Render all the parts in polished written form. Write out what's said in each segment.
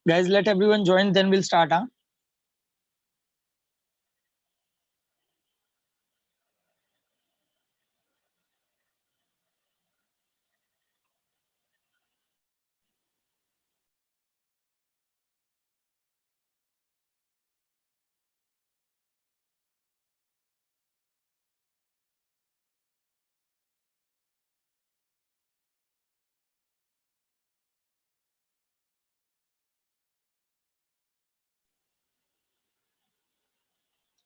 Guys, let everyone join, then we'll start. Huh?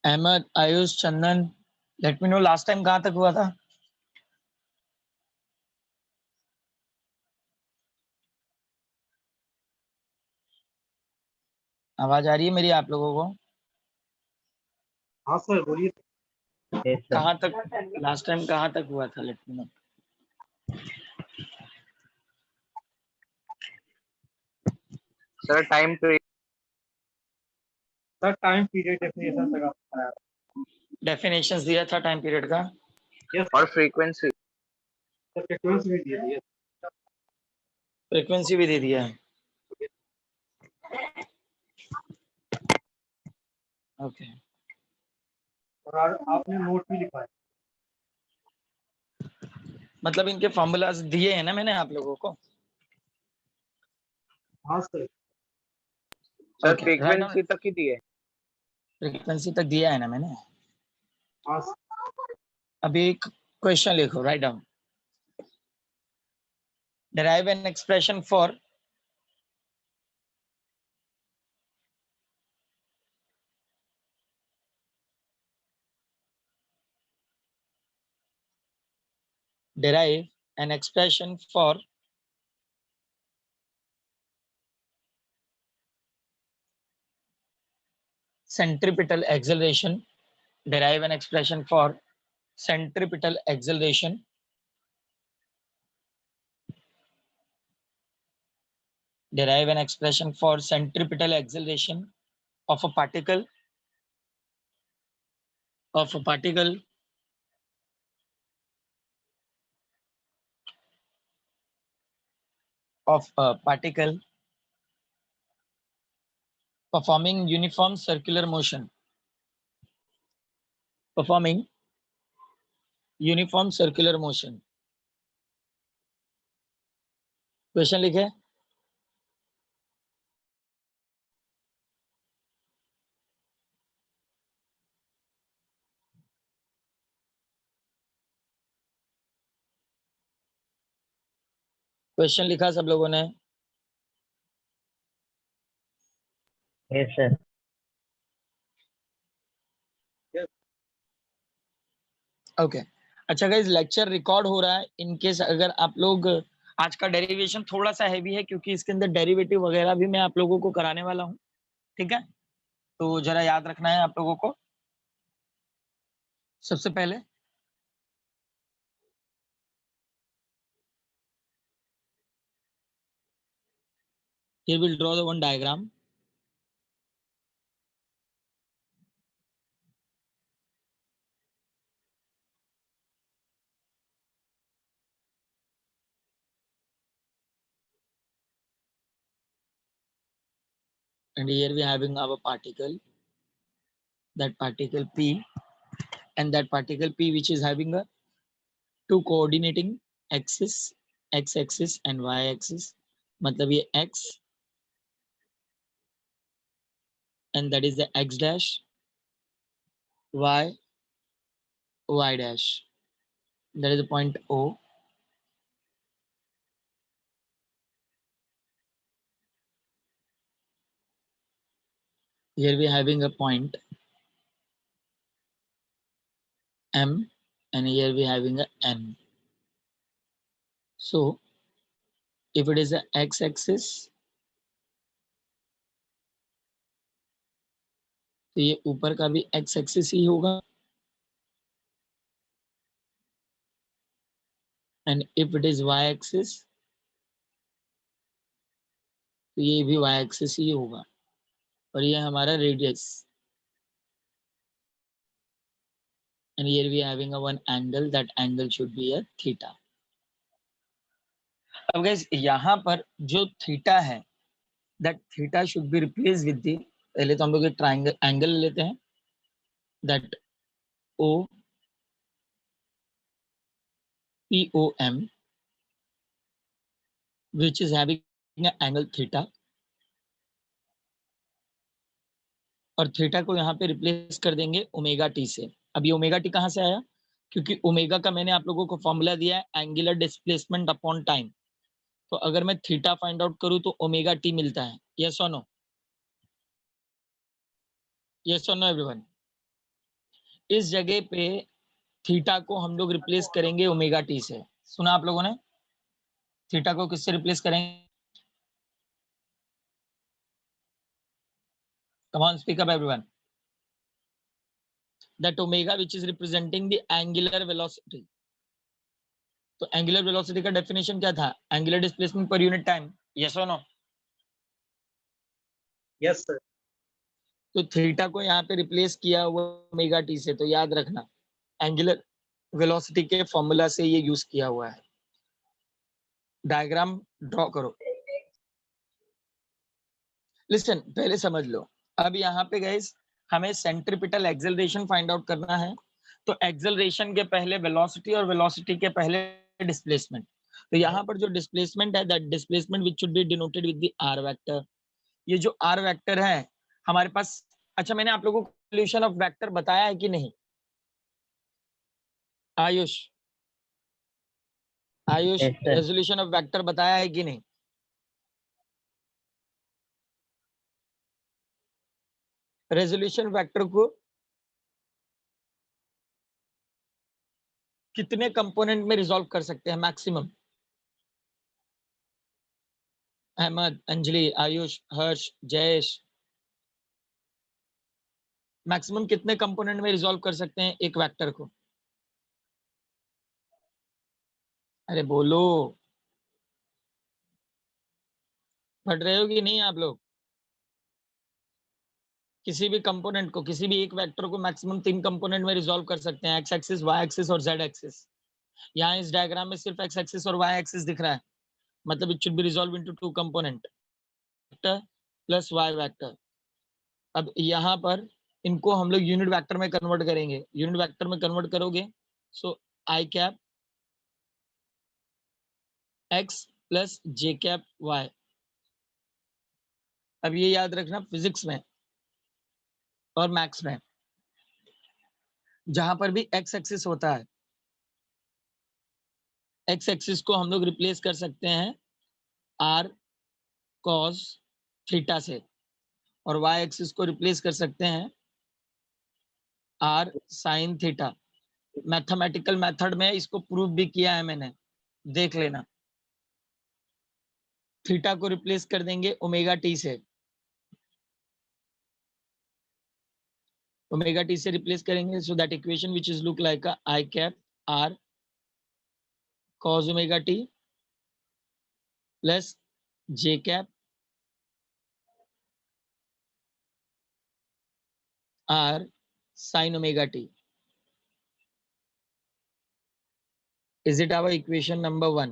Ahmad, Ayush, Chandan, let me know last time कहाँ तक हुआ था. आवाज आ रही है मेरी आप लोगों को? हाँ सर बोलिए। कहाँ तक लास्ट टाइम कहाँ तक हुआ था? Late me no. Sir time period definition तक आया। डेफिनेशंस दिया था टाइम पीरियड का. और फ्रीक्वेंसी सर फ्रीक्वेंसी भी दिया है। फ्रीक्वेंसी भी दे दिया है. ओके. और आपने नोट भी लिखा है। मतलब इनके फॉर्मूलाज दिए हैं ना मैंने आप लोगों को. हाँ सर। सर Okay, फ्रीक्वेंसी तक ही दिए. फ्रीक्वेंसी तक दिया है ना मैंने. हाँ सर। अभी एक क्वेश्चन लिखो, write down. derive an expression for derive an expression for centripetal acceleration. Derive an expression for centripetal acceleration. Derive an expression for centripetal acceleration of a particle of a particle performing uniform circular motion. Performing uniform circular motion. Question लिखे. Question लिखा सब लोगों ने? Yes sir. Okay. अच्छा guys, lecture record हो रहा है. In case अगर आप लोग, आज का डेरिवेशन थोड़ा सा हैवी है क्योंकि इसके अंदर डेरिवेटिव वगैरह भी मैं आप लोगों को कराने वाला हूँ. ठीक है, तो जरा याद रखना है आप लोगों को. सबसे पहले here we'll draw the one diagram. And here we are having our particle, that particle P, and that particle P which is having a two coordinating axis, x axis and y axis. मतलब ये x and that is the x dash, y, y dash. That is the point O. Here we are having a point M, and here we are having a N. So if it is a x axis, तो ये ऊपर का भी x axis ही होगा. And if it is y axis, तो ये भी y axis ही होगा. और ये हमारा radius. And here we are having a one angle, that angle should be a theta. अब guys यहाँ पर जो थीटा है that theta should be replaced with the, पहले तो हम लोग एक ट्राइंगल एंगल लेते हैं, that OPOM which is having an angle theta, और थीटा को यहाँ पे रिप्लेस कर देंगे ओमेगा टी से। अब ये ओमेगा टी कहाँ से आया? क्योंकि ओमेगा का मैंने आप लोगों को फॉर्मूला दिया है एंगुलर डिस्प्लेसमेंट अपॉन टाइम। तो अगर मैं थीटा फाइंड आउट करूं तो ओमेगा टी मिलता है। यस और नो? यस और नो एवरीवन? इस जगह पे थीटा को हम लोग रिप्लेस करेंगे ओमेगा टी से। सुना आप लोगों ने? थीटा को किससे रिप्लेस करेंगे? Come on speak up everyone. That omega which is representing the angular velocity. तो एंगुलर वेलोसिटी का डेफिनेशन क्या था? एंगुलर डिस्प्लेसमेंट पर यूनिट टाइम। यस और नो? Yes sir. तो थीटा को यहाँ पे रिप्लेस किया हुआ ओमेगा टी से, तो याद रखना एंगुलर वेलोसिटी के फॉर्मूला से ये यूज किया हुआ है। डायग्राम ड्रॉ करो। लिसन, पहले समझ लो। अब यहाँ पे गाइस हमें सेंट्रीपिटल एक्सेलरेशन फाइंड आउट करना है। तो एक्सेलरेशन के पहले वेलोसिटी और वेलोसिटी के पहले डिस्प्लेसमेंट। तो यहाँ पर जो डिस्प्लेसमेंट है, that displacement which should be denoted with the R vector. ये जो आर वेक्टर है हमारे पास, अच्छा मैंने आप लोगों को सॉल्यूशन ऑफ वेक्टर बताया है कि नहीं? Ayush, Ayush Yes, sir. Resolution of vector बताया है कि नहीं? रेजोल्यूशन वेक्टर को कितने कंपोनेंट में रिजॉल्व कर सकते हैं मैक्सिमम? अहमद, अंजलि, आयुष, हर्ष, जयेश, मैक्सिमम कितने कंपोनेंट में रिजॉल्व कर सकते हैं एक वेक्टर को? अरे बोलो, पढ़ रहे हो कि नहीं आप लोग? किसी भी कंपोनेंट को, किसी भी एक वेक्टर को मैक्सिमम 3 कंपोनेंट में रिजॉल्व कर सकते हैं, एक्स एक्सिस, वाई एक्सिस और जेड एक्सिस। यहाँ इस डायग्राम में सिर्फ एक्स एक्सिस और वाई एक्सिस दिख रहा है, मतलब it should be resolve into 2 component, vector plus Y vector. अब यहाँ पर इनको हम लोग यूनिट वेक्टर में कन्वर्ट करेंगे। यूनिट वेक्टर में कन्वर्ट करोगे so I cap X plus J cap Y. अब ये याद रखना फिजिक्स में और मैथ्स में, जहां पर भी एक्स एक्सिस होता है, एक्स एक्सिस को हम लोग रिप्लेस कर सकते हैं आर कॉस थीटा से, और वाई एक्सिस को रिप्लेस कर सकते हैं R sine theta. Mathematical method में इसको प्रूव भी किया है मैंने, देख लेना। थीटा को रिप्लेस कर देंगे ओमेगा टी से, ओमेगा टी से रिप्लेस करेंगे, so that equation which is look like I cap R cos omega T plus J cap R sin omega T. Is it our equation number 1?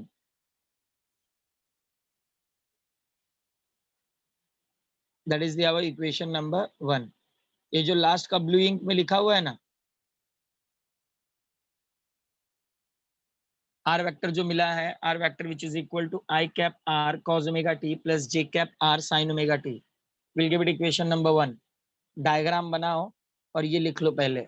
That is our equation number 1. ये जो last का blue ink में लिखा हुआ है ना, are vector जो मिला है, R vector which is equal to I cap R cos omega T plus J cap R sin omega T, will give it equation number 1। Diagram बनाओ और ये लिख लो पहले।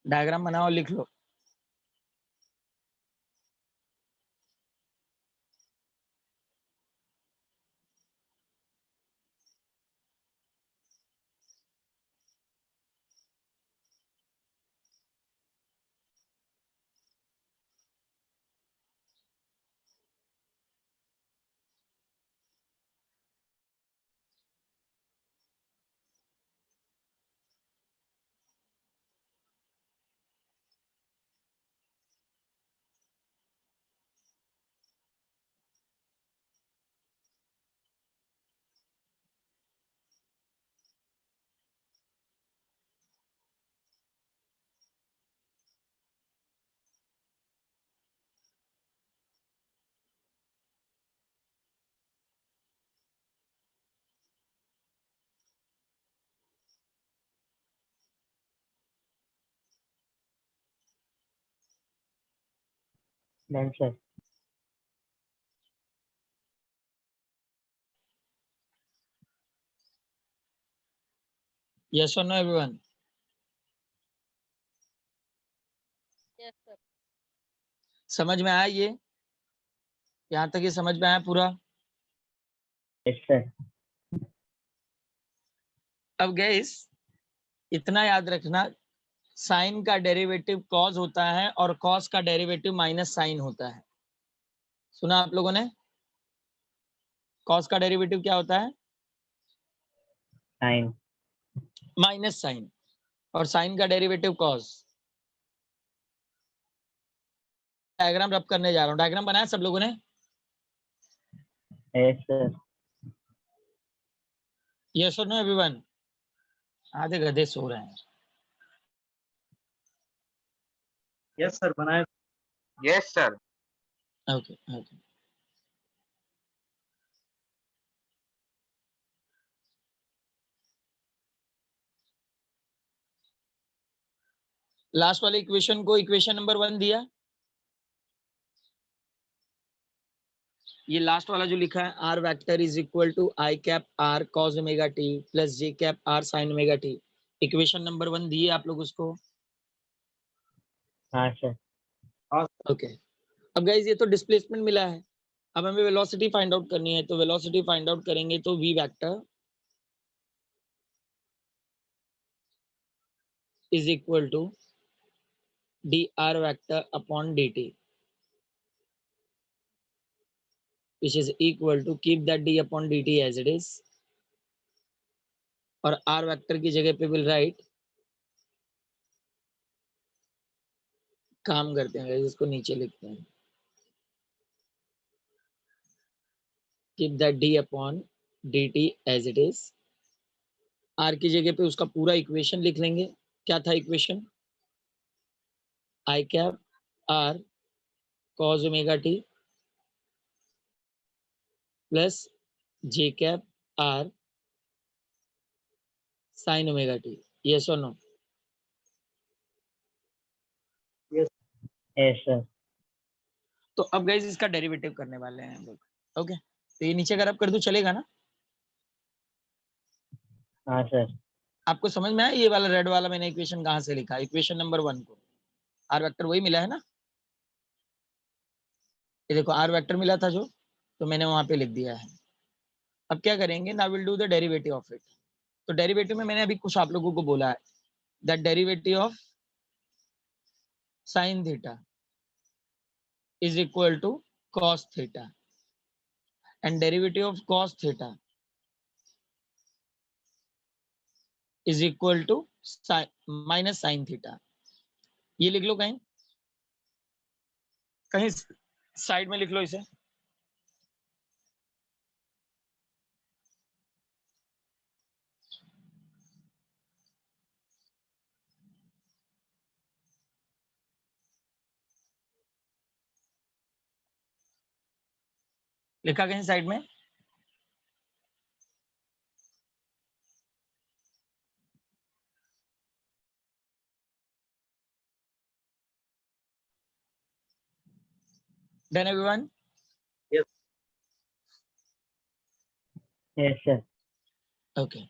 डायग्राम बनाओ, लिख लो। Done, sir. Yes or no, everyone? Yes, sir. समझ में आया ये? यहाँ तक ये समझ में आया पूरा? Yes, sir. अब गैस इतना याद रखना, साइन का डेरिवेटिव कॉस होता है और कॉस का डेरिवेटिव माइनस साइन होता है। सुना आप लोगों ने? कॉस का डेरिवेटिव क्या होता है? Sine. Minus sine. और साइन का डेरिवेटिव कॉस। डायग्राम रब करने जा रहा हूँ। डायग्राम बनाया सब लोगों ने? Yes, sir. यस और नो एवरीवन? आधे गधे सो रहे हैं। यस सर बनाए। Yes, sir. Okay okay. Last वाले इक्वेशन को इक्वेशन नंबर 1 दिया। ये लास्ट वाला जो लिखा है, R vector is equal to I cap R cos omega T plus J cap R sine omega T. Equation number 1 दिए आप लोग उसको? हाँ सर। ओके। अब गाइस ये तो डिस्प्लेसमेंट मिला है, अब हमें वेलोसिटी फाइंड आउट करनी है। तो वेलोसिटी फाइंड आउट करेंगे तो V vector is equal to D R vector upon D T, which is equal to keep that d upon dt as it is, और r वेक्टर की जगह पे will write, काम करते हैं इसको नीचे लिखते हैं, keep that d upon dt as it is, r की जगह पे उसका पूरा इक्वेशन लिख लेंगे। क्या था equation? I cap R cos omega T plus J cap R sine omega T. Yes और नो? Yes sir. तो अब गाइस इसका डेरिवेटिव करने वाले हैं हम लोग। ओके, तो ये नीचे अगर आप कर दो चलेगा ना? हाँ सर। आपको समझ में आया ये वाला रेड वाला मैंने इक्वेशन कहाँ से लिखा? इक्वेशन नंबर 1 को आर वेक्टर वही मिला है ना? ये देखो आर वेक्टर मिला था जो, तो मैंने वहां पे लिख दिया है। अब क्या करेंगे? Now will do the derivative of it. तो डेरिवेटिव में मैंने अभी कुछ आप लोगों को बोला है, that derivative of sine theta is equal to cos theta and derivative of cos theta is equal to minus sine theta. ये लिख लो कहीं कहीं साइड में लिख लो इसे। लिखा कहीं साइड में? Done everyone? Yes sir. Okay,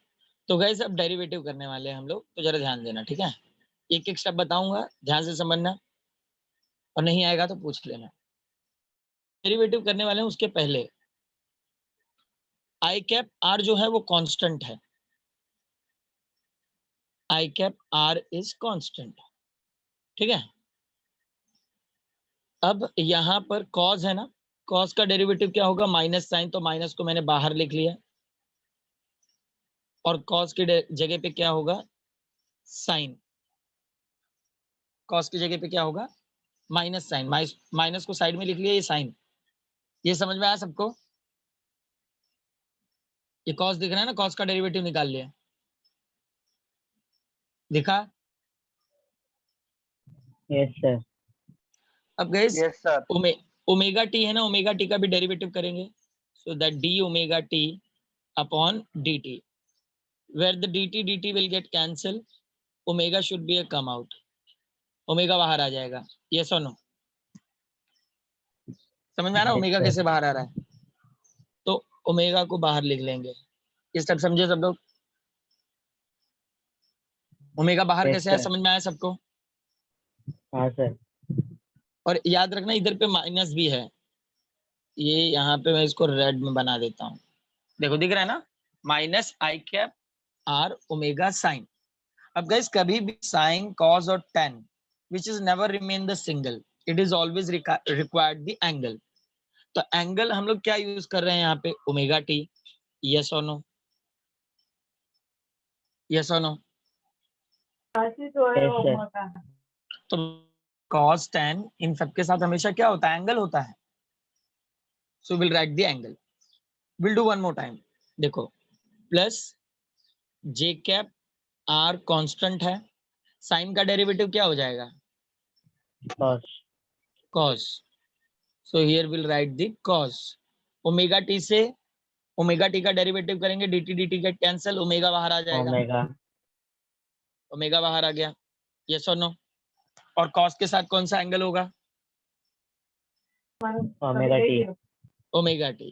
तो गाइस अब डेरिवेटिव करने वाले हैं हम लोग, तो जरा ध्यान देना, ठीक है? एक एक स्टेप बताऊंगा, ध्यान से समझना, और नहीं आएगा तो पूछ लेना। डेरिवेटिव करने वाले हैं उसके पहले आई कैप आर जो है वो कांस्टेंट है। I cap are is constant, ठीक है? अब यहाँ पर कॉस है ना, कॉस का डेरिवेटिव क्या होगा? माइनस साइन, तो माइनस को मैंने बाहर लिख लिया, और कॉस की जगह पे क्या होगा? साइन। कॉस की जगह पे क्या होगा? Minus sine. माइनस को साइड में लिख लिया, ये साइन। ये समझ में आया सबको? ये कॉस दिख रहा है ना, कॉस का डेरिवेटिव निकाल लिया, दिखा? Yes sir. अब guys Yes, sir. Omega T है ना, ओमेगा टी का भी डेरिवेटिव करेंगे, so that D omega T upon D T, where the D T will get cancel, omega should be a come out, omega बाहर आ जाएगा। Yes और no? समझ में आ रहा है Yes, ओमेगा sir. कैसे बाहर आ रहा है? तो ओमेगा को बाहर लिख लेंगे। ये स्टेप समझे सब लोग? ओमेगा बाहर Yes, कैसे है, sir. समझ में आया सबको? हाँ सर. और याद रखना इधर पे माइनस भी है, ये यहाँ पे मैं इसको रेड में बना देता हूँ। देखो दिख रहा है ना, minus I cap R omega sine. अब गाइस कभी भी साइन कॉस और tan which is never remain the single, it is always required the angle. तो एंगल हम लोग क्या यूज कर रहे हैं यहाँ पे, ओमेगा टी। यस और नो? यस और नो? Yes, sir. तो cos tan इन सबके साथ हमेशा क्या होता है, एंगल होता है। So will write the angle. Will do one more time. देखो plus J cap R constant है, साइन का डेरिवेटिव क्या हो जाएगा, Cos. cos। So here will write the cos। Omega T से ओमेगा टी का डेरिवेटिव करेंगे, dt dt get cancel, omega बाहर आ जाएगा, Omega. ओमेगा बाहर आ गया। यस और नो? और cos के साथ कौन सा एंगल होगा, Omega T. Omega T.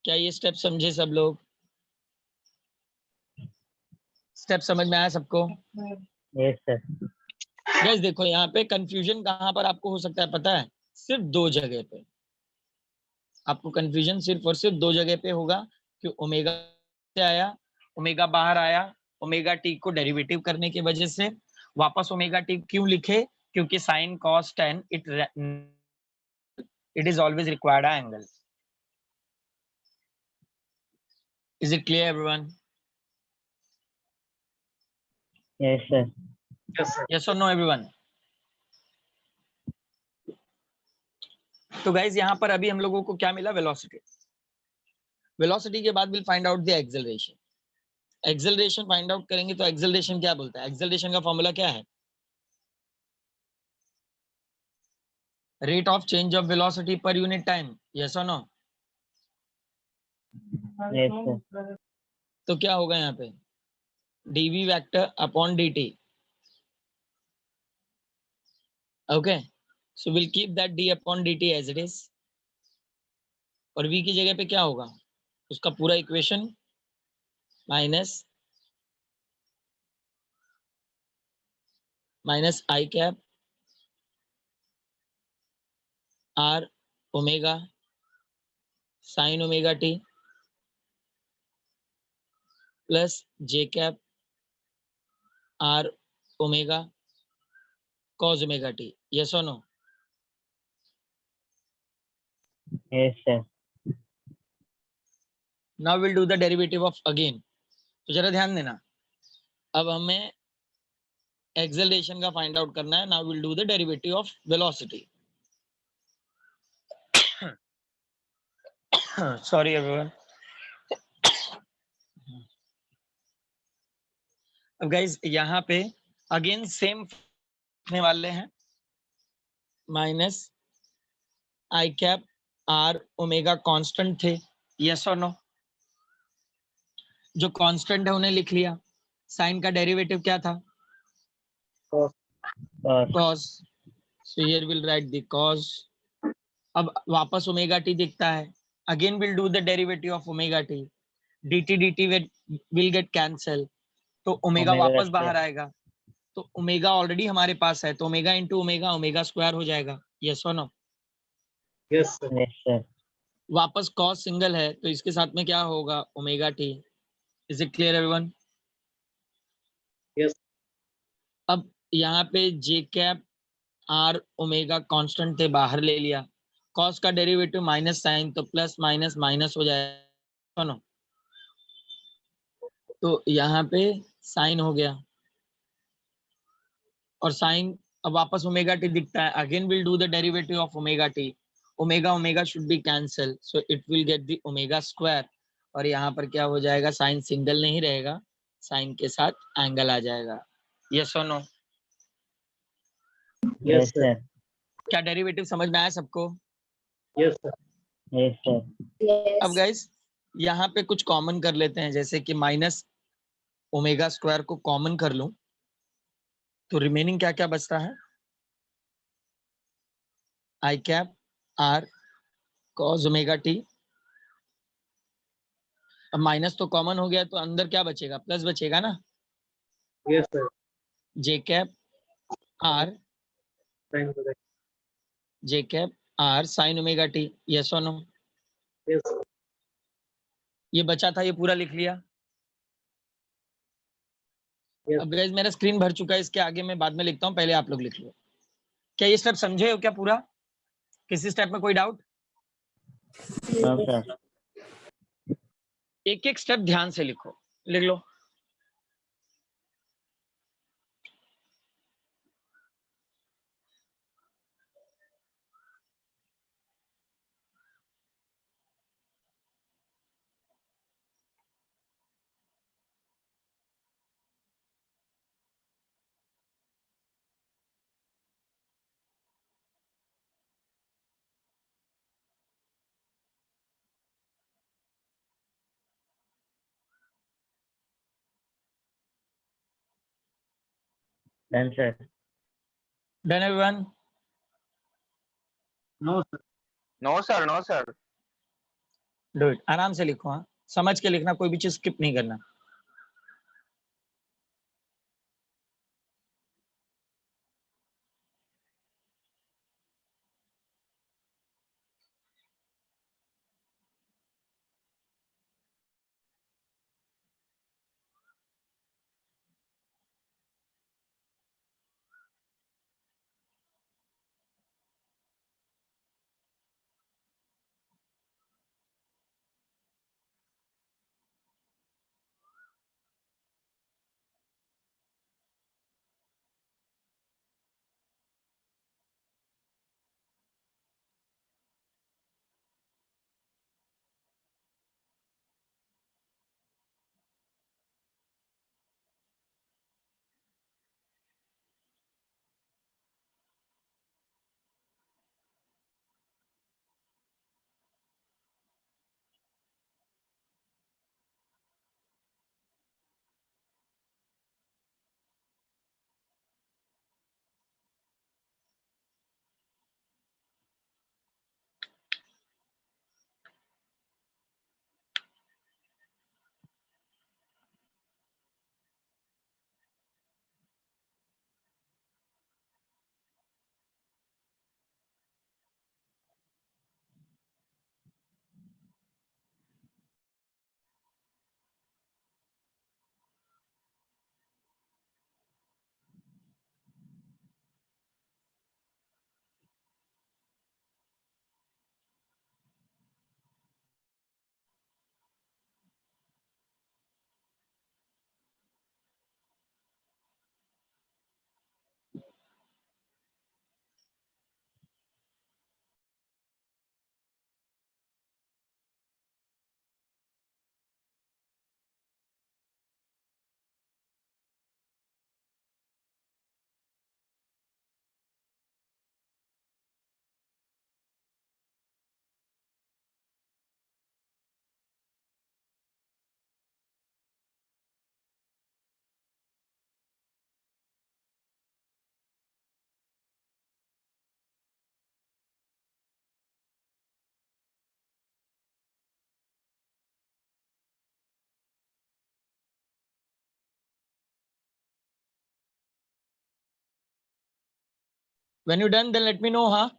क्या ये स्टेप समझे सब लोग? स्टेप समझ में आया सबको? Yes, sir. गाइस देखो यहाँ पे कंफ्यूजन कहाँ पर आपको हो सकता है पता है, सिर्फ दो जगह पे आपको कंफ्यूजन सिर्फ और सिर्फ दो जगह पे होगा कि ओमेगा से आया, ओमेगा बाहर आया, ओमेगा टी को डेरिवेटिव करने की वजह से वापस ओमेगा टी क्यों लिखे, क्योंकि sine cos tan it is always required angle. Is it clear everyone? Yes, sir. Yes, sir. Yes और नो एवरीवन? तो गाइज यहाँ पर अभी हम लोगों को क्या मिला, वेलोसिटी। वेलोसिटी के बाद will find out the acceleration. Acceleration find out करेंगे तो एक्सेलरेशन क्या बोलता है, एक्सेलरेशन का फॉर्मूला क्या है, rate of change of velocity पर यूनिट टाइम। यस और नो? Yes, sir. तो क्या होगा यहाँ पे, dv vector upon dt। Okay, so will keep that d upon dt as it is, और v की जगह पे क्या होगा, उसका पूरा equation minus I cap R omega sine omega T plus J cap R omega cos omega T. Yes और no? Yes, sir. Now will do the derivative of again. तो जरा ध्यान देना, अब हमें एक्सेलरेशन का फाइंड आउट करना है। Now will do the derivative of velocity. Sorry everyone. अब गाइस यहाँ पे अगेन सेम लिखने वाले हैं, minus I cap R omega constant थे। यस और नो? जो कांस्टेंट है उन्हें लिख लिया। साइन का डेरिवेटिव क्या था, Cos. cos। So here will write the cos। अब वापस ओमेगा टी दिखता है, again will do the derivative of omega T, dt dt will get cancel, तो ओमेगा Omega वापस square. बाहर आएगा। तो ओमेगा ऑलरेडी हमारे पास है, तो omega into omega, omega square हो जाएगा। यस और no? Yes, sir. Yes, sir. वापस cos सिंगल है तो इसके साथ में क्या होगा, omega T. Is it clear everyone? Yes. अब यहाँ पे J cap R omega constant थे, बाहर ले लिया, cos का डेरिवेटिव माइनस साइन, तो प्लस माइनस माइनस हो जाएगा नो? तो यहाँ पे साइन हो गया, और साइन अब वापस ओमेगा टी दिखता है, again will do the derivative of omega T, omega omega should B cancel, so it will get the omega square. और यहाँ पर क्या हो जाएगा, साइन सिंगल नहीं रहेगा, साइन के साथ एंगल आ जाएगा। यस और no? Yes, Yes, sir. sir. क्या डेरिवेटिव समझ में आया सबको? Yes, sir. Yes, sir. अब गाइस यहाँ पे कुछ कॉमन कर लेते हैं, जैसे कि माइनस ओमेगा स्क्वायर को कॉमन कर लूं तो रिमेनिंग क्या क्या बचता है, I cap R cos omega T. अब माइनस तो कॉमन हो गया तो अंदर क्या बचेगा, प्लस बचेगा ना। Yes, sir. J cap R, Thank you. J cap R sine omega T, yes और नो। Yes, sir. ये बचा था, ये पूरा लिख लिया। Yes. अब गाइस मेरा स्क्रीन भर चुका है, इसके आगे मैं बाद में लिखता हूँ, पहले आप लोग लिख लो। क्या ये स्टेप समझे हो क्या पूरा? किसी स्टेप में कोई डाउट? No sir. एक एक स्टेप ध्यान से लिखो, लिख लो। Done sir. Done everyone? No, sir. No sir, no sir. Do it, आराम से लिखो, हाँ समझ के लिखना, कोई भी चीज स्किप नहीं करना। When you done, then let me know, huh?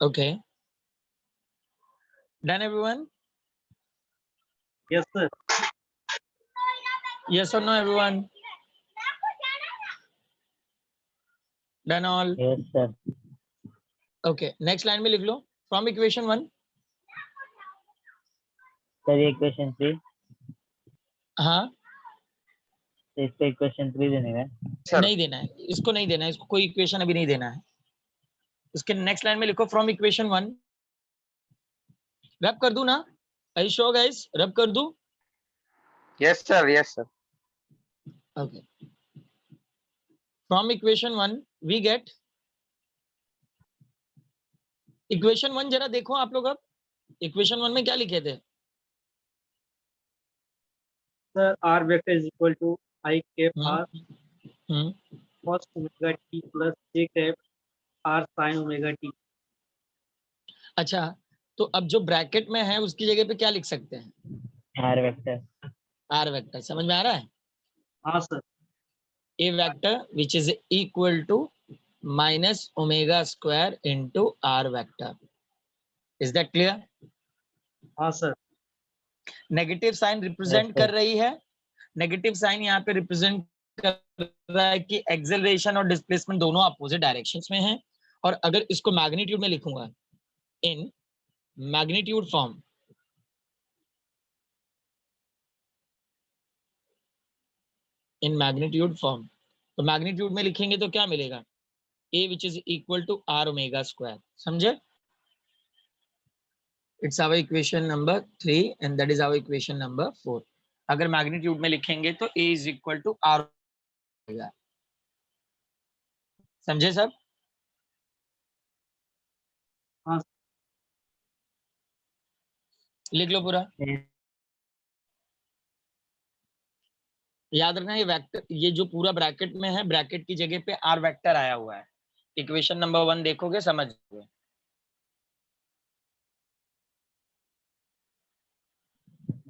Okay. Done, everyone? Yes, sir. Yes or no, everyone? Done all? Yes, sir. Okay. Next line में लिख लो. From equation 1. Sir, ये equation 3. हाँ. तो इसको equation 3 देने का. Sir. नहीं देना है, इसको नहीं देना है, इसको कोई इक्वेशन अभी नहीं देना है. इसके नेक्स्ट लाइन में लिखो फ्रॉम इक्वेशन 1. रब कर दूं ना? Are you sure, guys? रब कर दूं? Yes, sir. Yes, sir. Okay. From equation 1 we get equation 1. जरा देखो आप लोग, अब इक्वेशन 1 में क्या लिखे थे? Sir, R vector is equal to I cap R hmm. cos omega t plus j cap R sin omega t. अच्छा, तो अब जो ब्रैकेट में है उसकी जगह पे क्या लिख सकते हैं? R vector. R vector. समझ में आ रहा है? हाँ सर. A vector which is equal to minus omega square into R vector. Is that clear? हाँ सर. नेगेटिव साइन रिप्रेजेंट Yes, कर sir. रही है. नेगेटिव साइन यहाँ पे रिप्रेजेंट कर रहा है कि एक्सेलरेशन और डिस्प्लेसमेंट दोनों अपोजिट डायरेक्शंस में हैं. और अगर इसको मैग्नीट्यूड में लिखूंगा in magnitude form, in magnitude form, तो मैग्नीट्यूड में लिखेंगे तो क्या मिलेगा? A which is equal to R omega square. समझे? It's our equation number 3 and that is our equation number 4. अगर मैग्नीट्यूड में लिखेंगे तो A is equal to R omega. समझे सब? हाँ. लिख लो पूरा. Yes. याद रखना ये वेक्टर, ये जो पूरा ब्रैकेट में है, ब्रैकेट की जगह पे आर वेक्टर आया हुआ है. इक्वेशन नंबर 1 देखोगे समझोगे.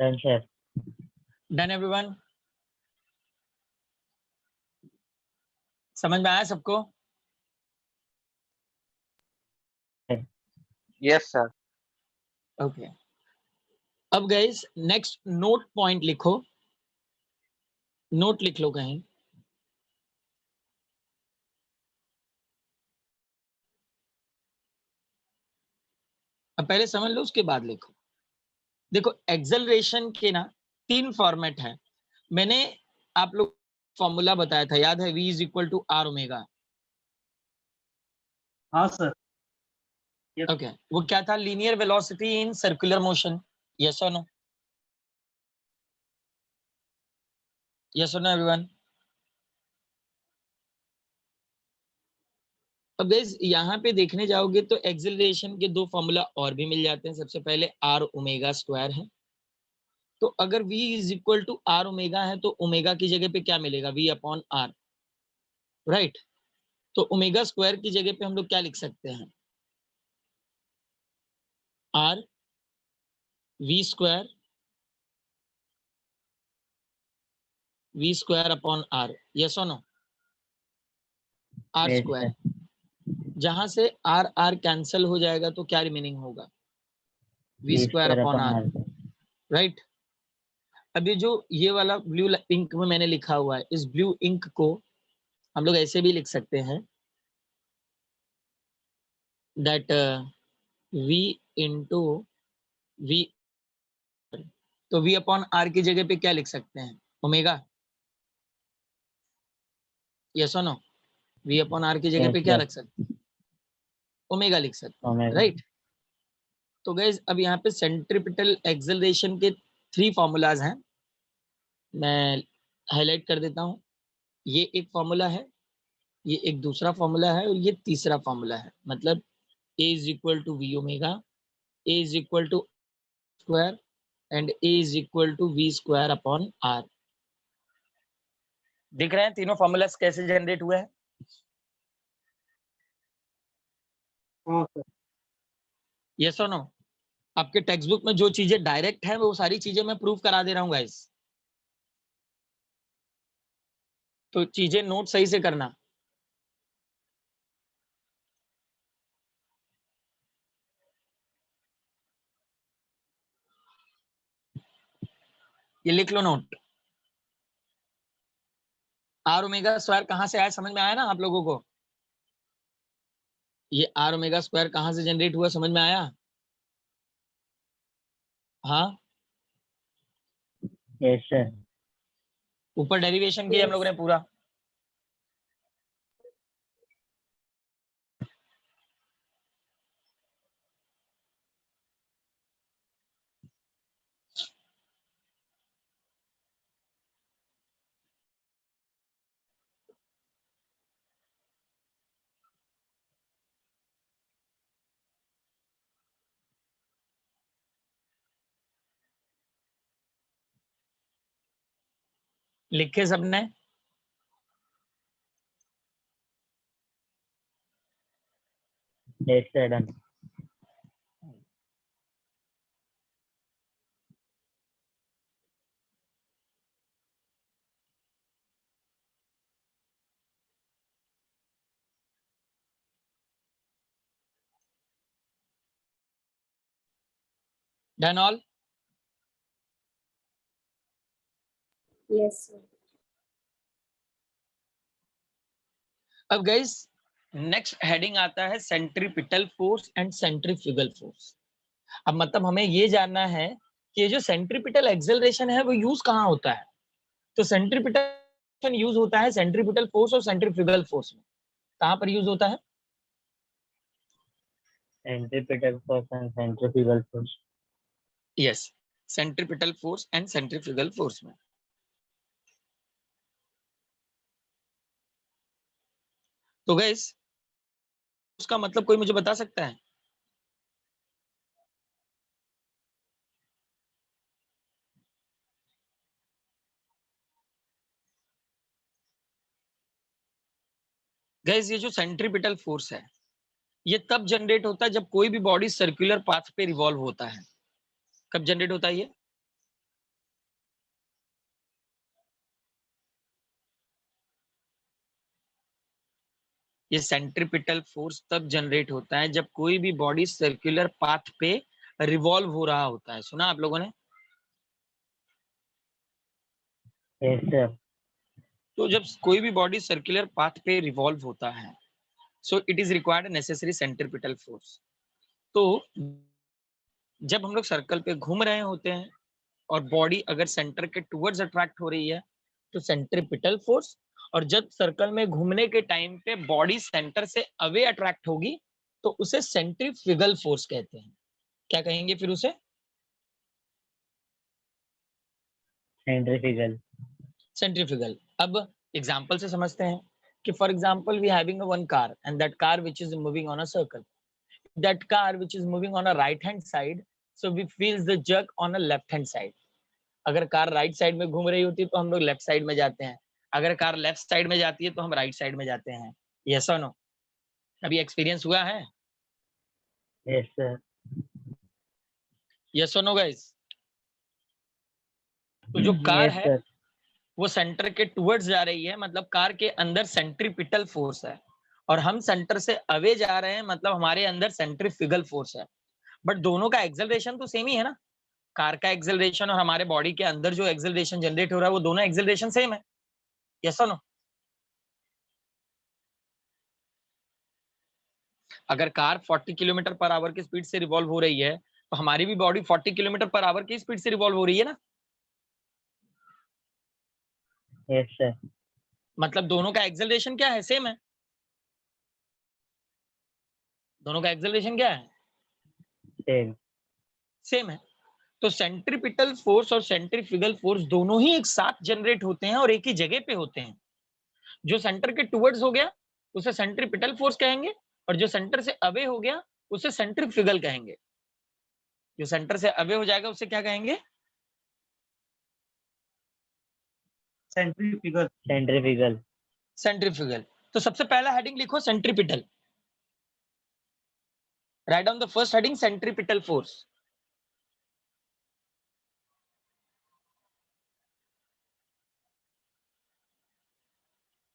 Done, sir. Done everyone? समझ में आया सबको? Yes, sir. ओके. अब गाइस नेक्स्ट नोट पॉइंट लिखो. नोट लिख लो कहीं. अब पहले समझ लो उसके बाद लिखो. देखो एक्सेलरेशन के ना 3 फॉर्मेट है. मैंने आप लोग फॉर्मूला बताया था, याद है? v is equal to R omega. हाँ सर. Yes. ओके. वो क्या था? Linear velocity in circular motion. Yes और नो? यस और नो एवरीवन? अब गाइस यहाँ पे देखने जाओगे तो एक्सेलरेशन के 2 फॉर्मूला और भी मिल जाते हैं. सबसे पहले आर ओमेगा स्क्वायर है. तो अगर v is equal to R omega है तो ओमेगा की जगह पे क्या मिलेगा? v upon R. राइट. तो ओमेगा स्क्वायर की जगह पे हम लोग क्या लिख सकते हैं? R V square upon R. Yes और no? R Yes, square. sir. जहां से आर आर कैंसिल हो जाएगा तो क्या रिमेनिंग होगा? V V square square upon upon R. R. Right. अभी जो ये वाला ब्लू इंक में मैंने लिखा हुआ है, इस ब्लू इंक को हम लोग ऐसे भी लिख सकते हैं दैट v इंटू वी. तो v अपॉन आर की जगह पे क्या लिख सकते हैं? ओमेगा. यस और नो? v अपॉन आर की जगह Yes, पे क्या sir. रख सकते हैं? ओमेगा लिख सकते हैं. Omega. राइट. तो गाइस अब यहाँ पे सेंट्रीपिटल एक्सेलरेशन के 3 फॉर्मूलाज हैं. मैं हाईलाइट कर देता हूँ. ये एक फॉर्मूला है, ये एक दूसरा फॉर्मूला है और ये तीसरा फॉर्मूला है. मतलब a is equal to V omega, a is equal to square and a is equal to V square upon R. दिख रहे हैं तीनों फॉर्मूलाज कैसे जनरेट हुए हैं? हाँ सर. यस और नो? आपके टेक्स्ट बुक में जो चीजें डायरेक्ट है वो सारी चीजें मैं प्रूव करा दे रहा हूँ गाइस. तो चीजें नोट सही से करना. ये लिख लो नोट। आर ओमेगा स्क्वायर कहां से आया, समझ में आया ना आप लोगों को? ये आर ओमेगा स्क्वायर कहां से जनरेट हुआ, समझ में आया? हाँ, यस सर। ऊपर डेरिवेशन किया हम लोगों ने पूरा। लिखे सबने? Yes sir, done. Done all? Yes, sir. अब गाइस नेक्स्ट हेडिंग आता है centripetal force and centrifugal force. अब मतलब हमें ये जानना है कि ये जो सेंट्रीपिटल एक्सेलरेशन है वो यूज कहाँ होता है। तो सेंट्रीपिटल यूज होता है सेंट्रीपिटल फोर्स और सेंट्रीफ्यूगल फोर्स में। कहाँ पर यूज होता है? Centripetal force and centrifugal force. Yes, centripetal force and centrifugal force में। तो गाइस उसका मतलब कोई मुझे बता सकता है? गाइस ये जो सेंट्रीपिटल फोर्स है ये तब जनरेट होता है जब कोई भी बॉडी सर्कुलर पाथ पे रिवॉल्व होता है। कब जनरेट होता है ये? ये सेंट्रीपिटल फोर्स तब जनरेट होता है जब कोई भी बॉडी सर्कुलर पाथ पे रिवॉल्व हो रहा होता है। सुना आप लोगों ने? Yes sir. तो जब कोई भी बॉडी सर्कुलर पाथ पे रिवॉल्व होता है so it is required necessary centripetal force. तो जब हम लोग सर्कल पे घूम रहे होते हैं और बॉडी अगर सेंटर के टुवर्ड्स अट्रैक्ट हो रही है तो सेंट्रीपिटल फोर्स, और जब सर्कल में घूमने के टाइम पे बॉडी सेंटर से अवे अट्रैक्ट होगी तो उसे सेंट्रीफ्यूगल फोर्स कहते हैं। क्या कहेंगे फिर उसे? सेंट्रीफ्यूगल। सेंट्रीफ्यूगल। अब एग्जांपल से समझते हैं कि for example we having one car and that car which is moving on a circle, that car which is moving on a right hand side, so we feels the jerk on a left hand side. अगर car right side में घूम रही होती है तो हम लोग left side में जाते हैं, अगर कार लेफ्ट साइड में जाती है तो हम राइट साइड में जाते हैं। यस और नो? अभी एक्सपीरियंस हुआ है? Yes sir. यस और नो गाइस? तो जो कार यस है सर। वो सेंटर के टुवर्ड्स जा रही है, मतलब कार के अंदर सेंट्रीपिटल फोर्स है, और हम सेंटर से अवे जा रहे हैं मतलब हमारे अंदर सेंट्रीफ्यूगल फोर्स है। बट दोनों का एक्सेलरेशन तो सेम ही है ना। कार का एक्सेलरेशन और हमारे बॉडी के अंदर जो एक्सेलरेशन जनरेट हो रहा है वो दोनों एक्सेलरेशन सेम है। यस और नो? अगर कार 40 किलोमीटर पर आवर की स्पीड से रिवॉल्व हो रही है तो हमारी भी बॉडी 40 किलोमीटर पर आवर की स्पीड से रिवॉल्व हो रही है ना। Yes sir. मतलब दोनों का एक्सेलरेशन क्या है? सेम है। दोनों का एक्सेलरेशन क्या है? सेम। सेम है। तो सेंट्रीपिटल फोर्स और सेंट्रीफ्यूगल फोर्स दोनों ही एक साथ जनरेट होते हैं और एक ही जगह पे होते हैं। जो सेंटर के टुवर्ड्स हो गया उसे सेंट्रीपिटल फोर्स कहेंगे, और जो सेंटर से अवे हो गया उसे सेंट्रीफ्यूगल कहेंगे। जो सेंटर से अवे हो जाएगा उसे क्या कहेंगे? सेंट्रीफ्यूगल। सेंट्रीफ्यूगल। सेंट्रीफ्यूगल। तो सबसे पहला हेडिंग लिखो centripetal. Right down the first heading centripetal force.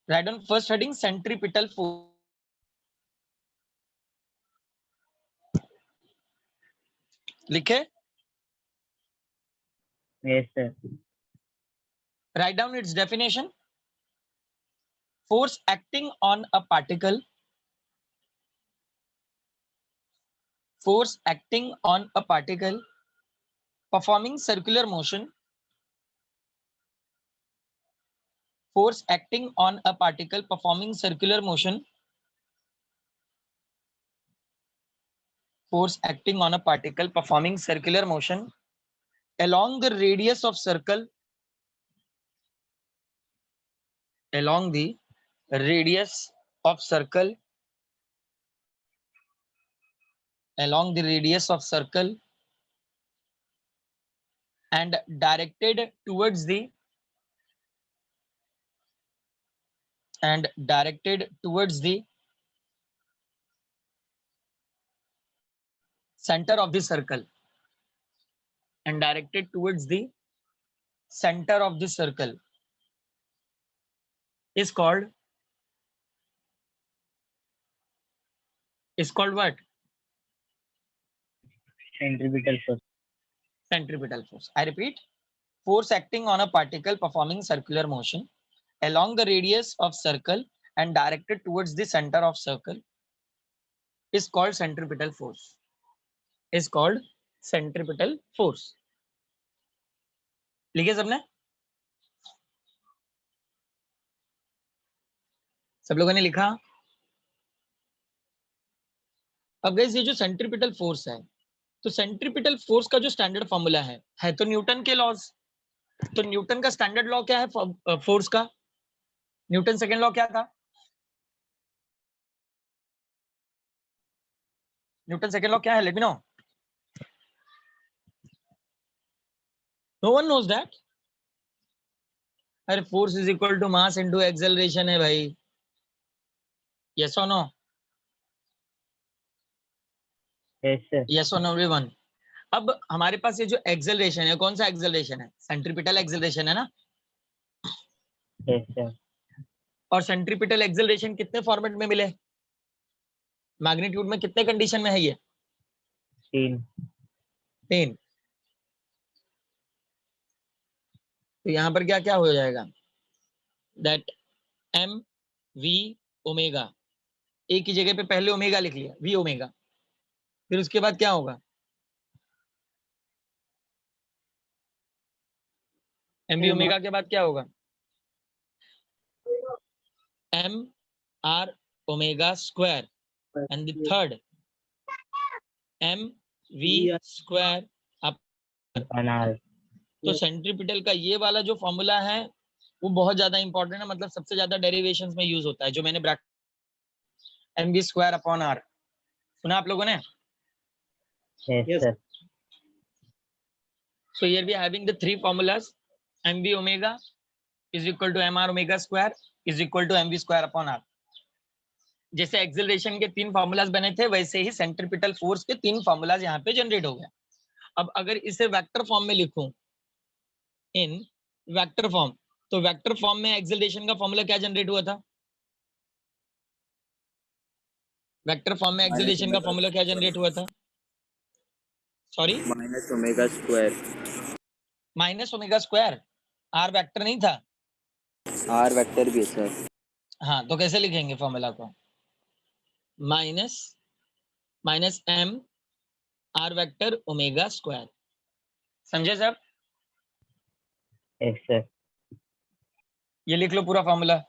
Right down first heading centripetal force. लिखे? Yes sir. Write down its definition. Force acting on a particle. Force acting on a particle performing circular motion. Force acting on a particle performing circular motion. Force acting on a particle performing circular motion along the radius of circle. Along the radius of circle. Along the radius of circle and directed towards the center of the circle and directed towards the center of the circle is called what? Centripetal force. Centripetal force. I repeat, force acting on a particle performing circular motion along the radius of circle and directed towards the center of circle is called centripetal force. Is called centripetal force. लिखे सबने? सब लोगों ने लिखा? अब guys ये जो centripetal force है, तो सेंट्रीपिटल फोर्स का जो स्टैंडर्ड फॉर्मूला है तो न्यूटन के लॉज। तो न्यूटन का स्टैंडर्ड लॉ क्या है फोर्स का? न्यूटन सेकंड लॉ क्या था? न्यूटन सेकंड लॉ क्या है? Let me know. No one knows that. अरे force is equal to mass into acceleration है भाई। यस और नो? Yes, sir. यस और नो एवरीवन? अब हमारे पास ये जो एक्सेलरेशन है, कौन सा एक्सेलरेशन है? सेंट्रीपिटल एक्सेलरेशन है ना। Yes, sir. और सेंट्रीपिटल एक्सेलरेशन कितने फॉर्मेट में मिले? मैग्नीट्यूड में कितने कंडीशन में है ये? 3। तो यहां पर क्या क्या हो जाएगा? दैट एम वी ओमेगा, एक की जगह पे पहले ओमेगा लिख लिया, वी ओमेगा, फिर उसके बाद क्या होगा? एम वी ओमेगा के बाद क्या होगा? M R omega square and the third M V square. Upon R. तो सेंट्रीपिटल का ये वाला जो फॉर्मूला है वो बहुत ज्यादा इंपॉर्टेंट है, मतलब सबसे ज्यादा डेरिवेशंस में यूज होता है, जो मैंने bracket M V square upon R सुना आप लोगों ने? Yes, Yes. sir. So here we are having the three formulas. mv omega is equal to mr omega square is equal to mv square upon r. जैसे acceleration के 3 formulas बने थे, वैसे ही centripetal force के 3 फॉर्मूलाज यहाँ पे generate हो गए। अब अगर इसे वेक्टर फॉर्म में लिखूं, इन वेक्टर फॉर्म, तो वेक्टर फॉर्म में एक्सेलरेशन का फॉर्मूला क्या जनरेट हुआ था? वेक्टर फॉर्म में एक्सेलरेशन का फॉर्मूला क्या जनरेट हुआ था? Sorry, minus omega square. Minus omega square. R vector नहीं था? आर वेक्टर भी है सर। हाँ, तो कैसे लिखेंगे फॉर्मूला को? Minus M R vector omega square. समझे सर? Yes, sir. ये लिख लो पूरा formula.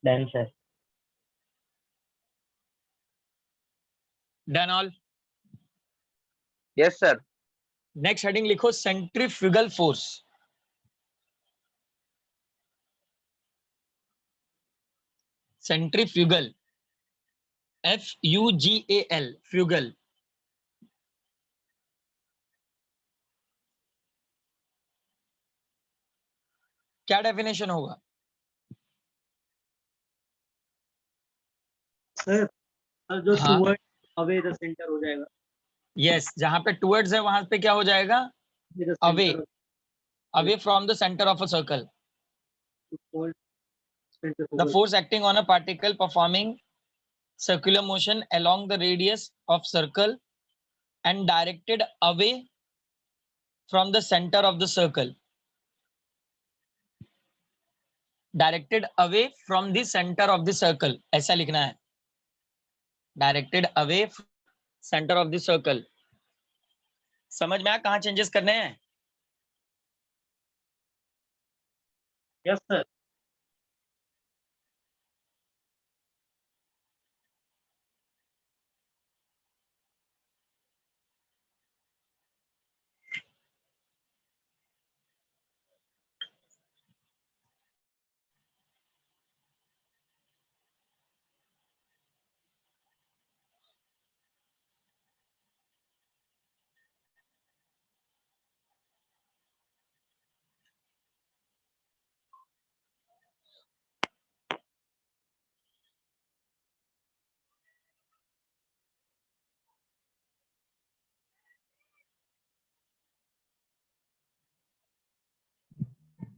Done, sir. Done all? Yes, sir. Next heading लिखो centrifugal force. Centrifugal, FUGAL, fugal. क्या डेफिनेशन होगा? सर जो हाँ टूवर्ड अवे द सेंटर हो जाएगा, यस, जहां पे टुवर्ड्स है वहां पे क्या हो जाएगा? The away, centre away from the centre of a circle. Of centre The focus. force acting on a particle performing circular motion along the radius of circle and directed away from the center of the circle. Directed away from the center of the circle, ऐसा लिखना है. Directed away from center of the circle. समझ में आया कहाँ changes करने हैं? Yes sir.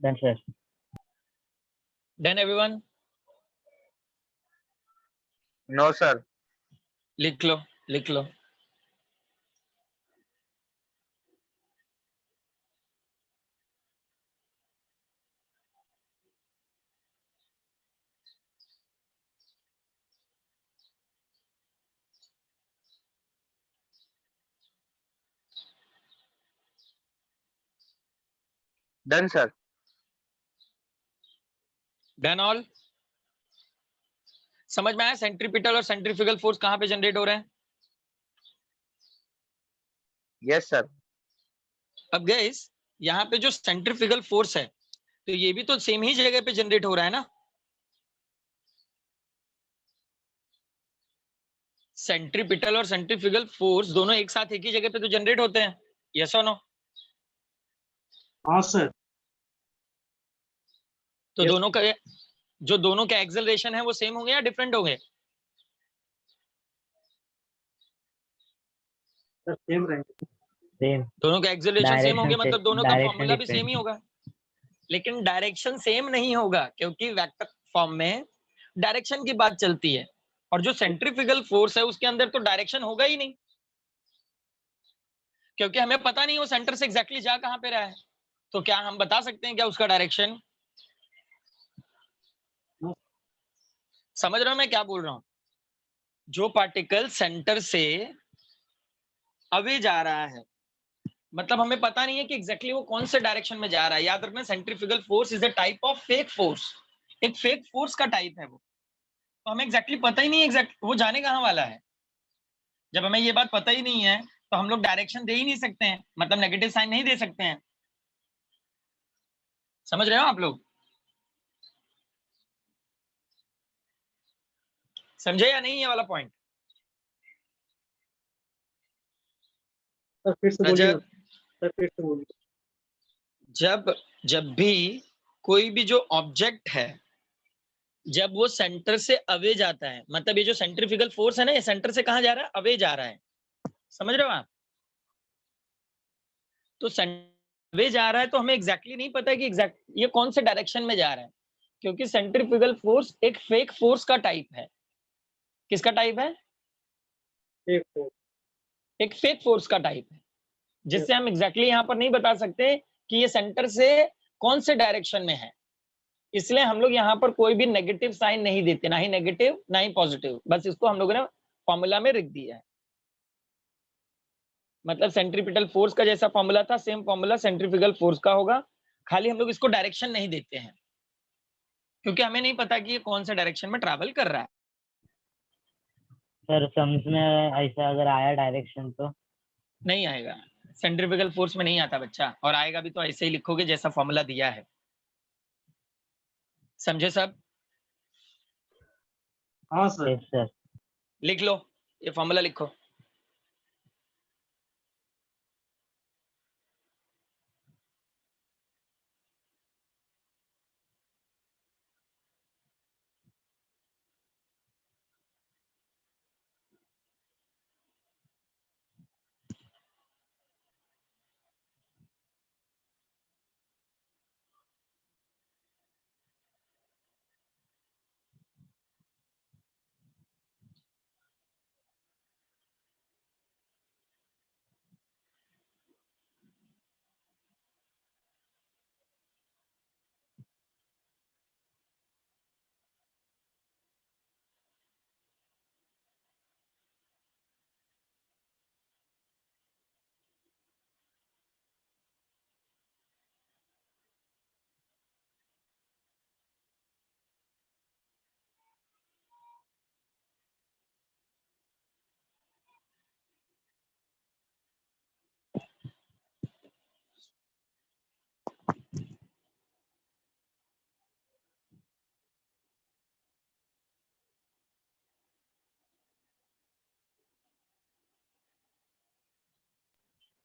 Done, sir. Done everyone? No, sir. लिख लो, लिख लो. Done, sir. Done all? समझ में आया सेंट्रीपिटल और सेंट्रीफ्यूगल फोर्स कहाँ पे जनरेट हो रहे हैं? Yes, sir. अब गाइस यहाँ पे जो सेंट्रीफ्यूगल फोर्स है तो ये भी तो सेम ही जगह पे जनरेट हो रहा है ना. सेंट्रीपिटल और सेंट्रीफ्यूगल फोर्स दोनों एक साथ एक ही जगह पे तो जनरेट होते हैं. यस और नो? हाँ सर। तो Yes. दोनों का जो दोनों का एक्सेलरेशन है वो सेम होंगे या डिफरेंट होंगे? सर सेम रहेंगे। Same. दोनों का एक्सेलरेशन सेम होंगे Direction मतलब दोनों का direction फॉर्मूला भी different. सेम ही होगा. लेकिन डायरेक्शन सेम नहीं होगा क्योंकि वेक्टर फॉर्म में डायरेक्शन की बात चलती है और जो सेंट्रीफ्यूगल फोर्स है उसके अंदर तो डायरेक्शन होगा ही नहीं क्योंकि हमें पता नहीं वो सेंटर से एग्जैक्टली जा कहां पे रहा है. तो क्या हम बता सकते हैं क्या उसका डायरेक्शन? समझ रहे हो मैं क्या बोल रहा हूं? जो पार्टिकल सेंटर से अवे जा रहा है मतलब हमें पता नहीं है कि एग्जैक्टली वो कौन से डायरेक्शन में जा रहा है. याद रखना centrifugal force is a type of fake force. एक फेक फोर्स का टाइप है वो. तो हमें एग्जैक्टली पता ही नहीं एग्जैक्ट वो जाने कहां वाला है. जब हमें ये बात पता ही नहीं है तो हम लोग डायरेक्शन दे ही नहीं सकते हैं मतलब नेगेटिव साइन नहीं दे सकते हैं. समझ रहे हो आप लोग? समझे या नहीं ये वाला पॉइंट? सर फिर से बोलिए ना। रजत, सर फिर से बोलिए। जब भी कोई भी जो ऑब्जेक्ट है जब वो सेंटर से अवे जाता है मतलब ये जो सेंट्रीफ्यूगल फोर्स है ना ये सेंटर से कहां जा रहा है? अवे जा रहा है. समझ रहे हो आप? तो अवे जा रहा है तो हमें एग्जैक्टली नहीं पता कि एग्जैक्ट ये कौन से डायरेक्शन में जा रहा है क्योंकि सेंट्रीफ्यूगल फोर्स एक फेक फोर्स का टाइप है. किसका टाइप है? एक फोर। एक फेक फोर्स का टाइप है जिससे हम एग्जैक्टली यहाँ पर नहीं बता सकते कि ये सेंटर से कौन से डायरेक्शन में है. इसलिए हम लोग यहाँ पर कोई भी नेगेटिव साइन नहीं देते, ना ही नेगेटिव ना ही पॉजिटिव. बस इसको हम लोगों ने फॉर्मूला में लिख दिया है. मतलब सेंट्रीपिटल फोर्स का जैसा फॉर्मूला था सेम फॉर्मूला सेंट्रीफ्यूगल फोर्स का होगा. खाली हम लोग इसको डायरेक्शन नहीं देते हैं क्योंकि हमें नहीं पता कि ये कौन सा डायरेक्शन में ट्रैवल कर रहा है. सर सम्स में ऐसा अगर आया डायरेक्शन तो नहीं आएगा. सेंट्रीफ्यूगल फोर्स में नहीं आता बच्चा और आएगा भी तो ऐसे ही लिखोगे जैसा फॉर्मूला दिया है. समझे सब? हाँ सर। yes sir. लिख लो ये फॉर्मूला लिखो.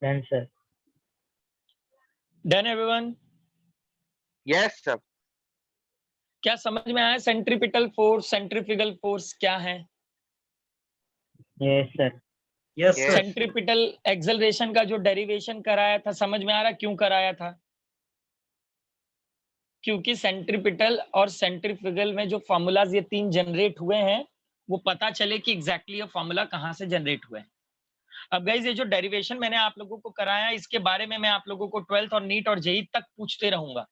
Done, sir. Done everyone? Yes, sir. क्या समझ में आया सेंट्रीपिटल फोर्स, सेंट्रीफ्यूगल फोर्स क्या है? Yes, sir. Yes, Yes. sir. Centripetal acceleration का जो डेरिवेशन कराया था, समझ में आ रहा क्यों कराया था? क्योंकि सेंट्रीपिटल और सेंट्रीफ्यूगल में जो फॉर्मूलाज ये तीन जनरेट हुए हैं, वो पता चले कि एग्जैक्टली ये फॉर्मूला कहाँ से जनरेट हुए हैं। अब गाइस ये जो डेरिवेशन मैंने आप लोगों को कराया, इसके बारे में मैं आप लोगों को 12th और नीट और जेई तक पूछते रहूंगा।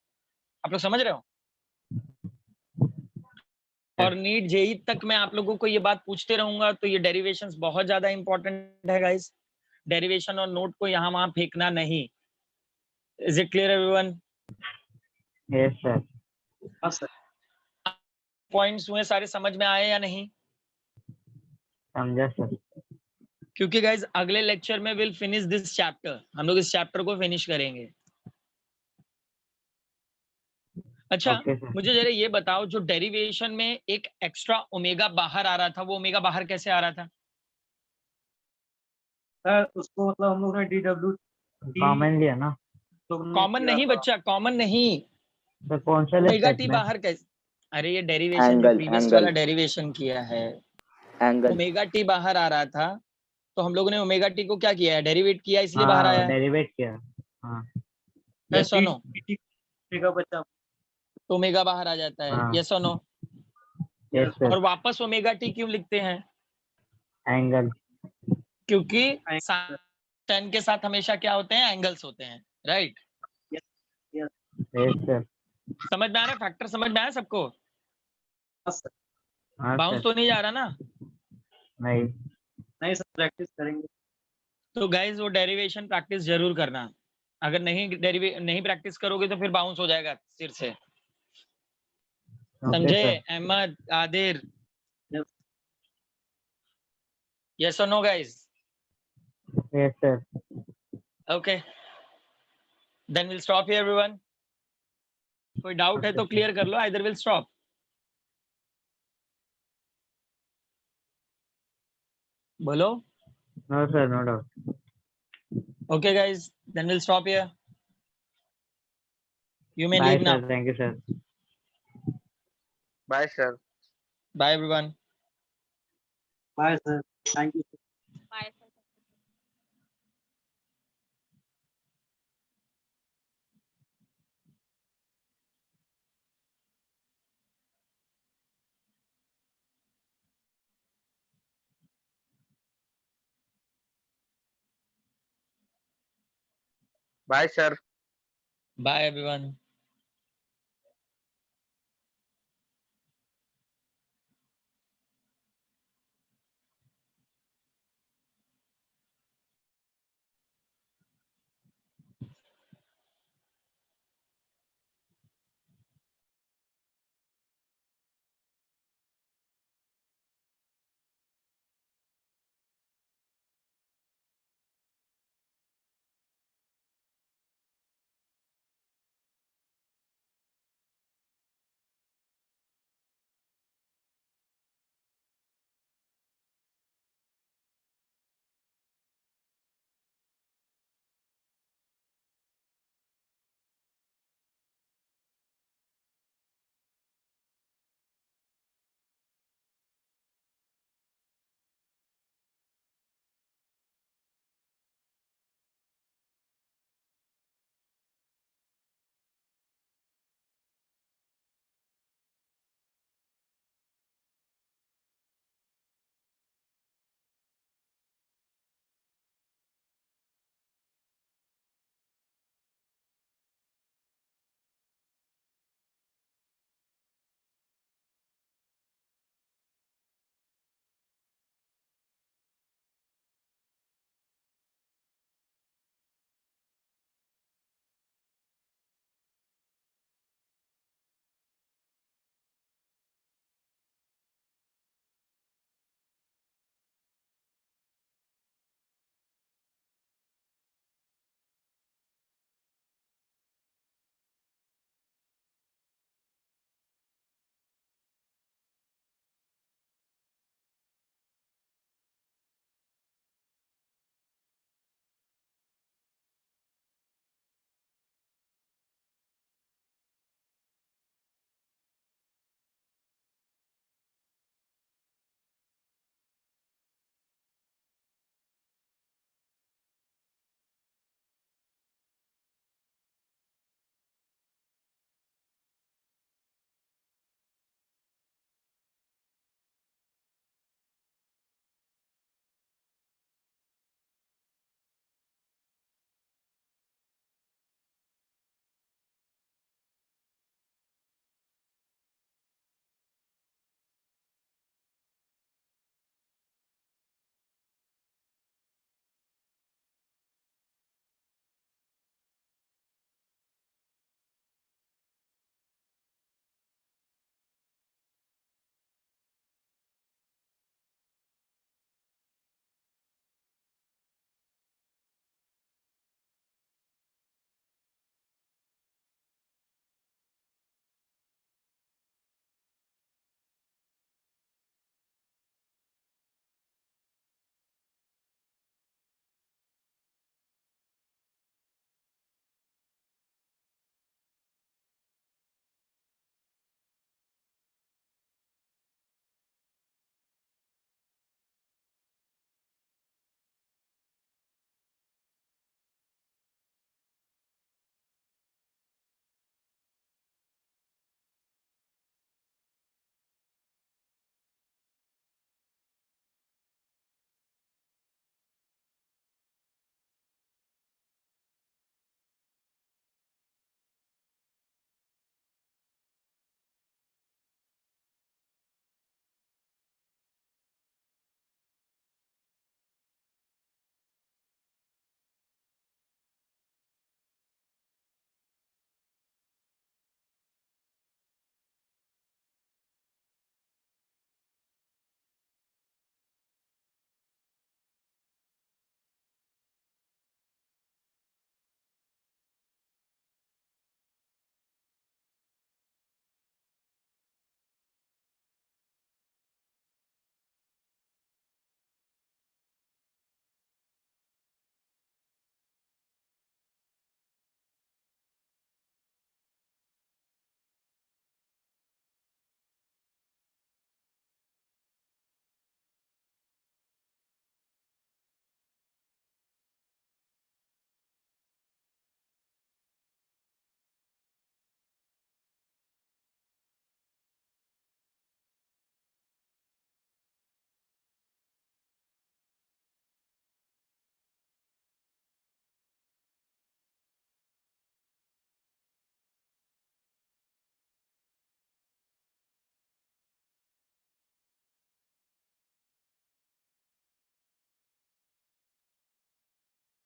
आप लोग समझ रहे हो? और नीट जेई तक मैं आप लोगों को ये बात पूछते रहूंगा, तो ये डेरिवेशंस बहुत ज्यादा इंपॉर्टेंट है गाइस। डेरिवेशन और नोट को यहाँ वहां फेंकना नहीं। Is it clear everyone? Yes, sir. हाँ, sir. पॉइंट्स हुए सारे समझ में आए या नहीं? समझा, sir. क्योंकि गाइस अगले लेक्चर में विल फिनिश दिस चैप्टर, हम लोग इस चैप्टर को फिनिश करेंगे। अच्छा, Okay, sir. मुझे जरा ये बताओ, जो डेरिवेशन में एक एक्स्ट्रा ओमेगा बाहर आ रहा था, वो ओमेगा बाहर कैसे आ रहा था? Sir, उसको मतलब हम लोग ने DW Common लिया ना? कॉमन नहीं बच्चा, कॉमन नहीं। तो कौन सा ले ओमेगा सेट टी में? बाहर कैसे? अरे ये डेरिवेशन जो Angle, प्रीवियस angle. वाला डेरिवेशन किया है, Angle. ओमेगा टी बाहर आ रहा था, तो हम लोगों ने ओमेगा टी को क्या किया है? डेरिवेट किया, इसलिए बाहर आया। डेरिवेट किया. हाँ. यस और नो? का बच्चा. तो ओमेगा बाहर आ जाता है। हाँ. यस और नो? Yes, sir. और वापस ओमेगा टी क्यों लिखते हैं? Angle. क्योंकि Angle. tan के साथ हमेशा क्या होते हैं? एंगल्स होते हैं, राइट? Yes. Yes, sir. समझ में आ रहा है? फैक्टर समझ में आया सबको? हाँ, sir. हाँ, बाउंस sir. तो नहीं जा रहा ना? नहीं. नहीं सर, प्रैक्टिस करेंगे. तो गाइज वो डेरिवेशन प्रैक्टिस जरूर करना। अगर नहीं प्रैक्टिस करोगे तो फिर बाउंस हो जाएगा सिर से। Okay, समझे sir. Ahmad, Adir? Yes. Yes और no guys? Yes, sir. Okay, then will stop here everyone. कोई डाउट है तो क्लियर कर लो, आइदर विल स्टॉप। बोलो। No, sir. No doubt. Okay guys, then will stop here. You may Bye, leave sir. Now. Thank you, sir. Bye, sir. Bye everyone. Bye, sir. Thank you. Bye. Bye, sir. Bye everyone.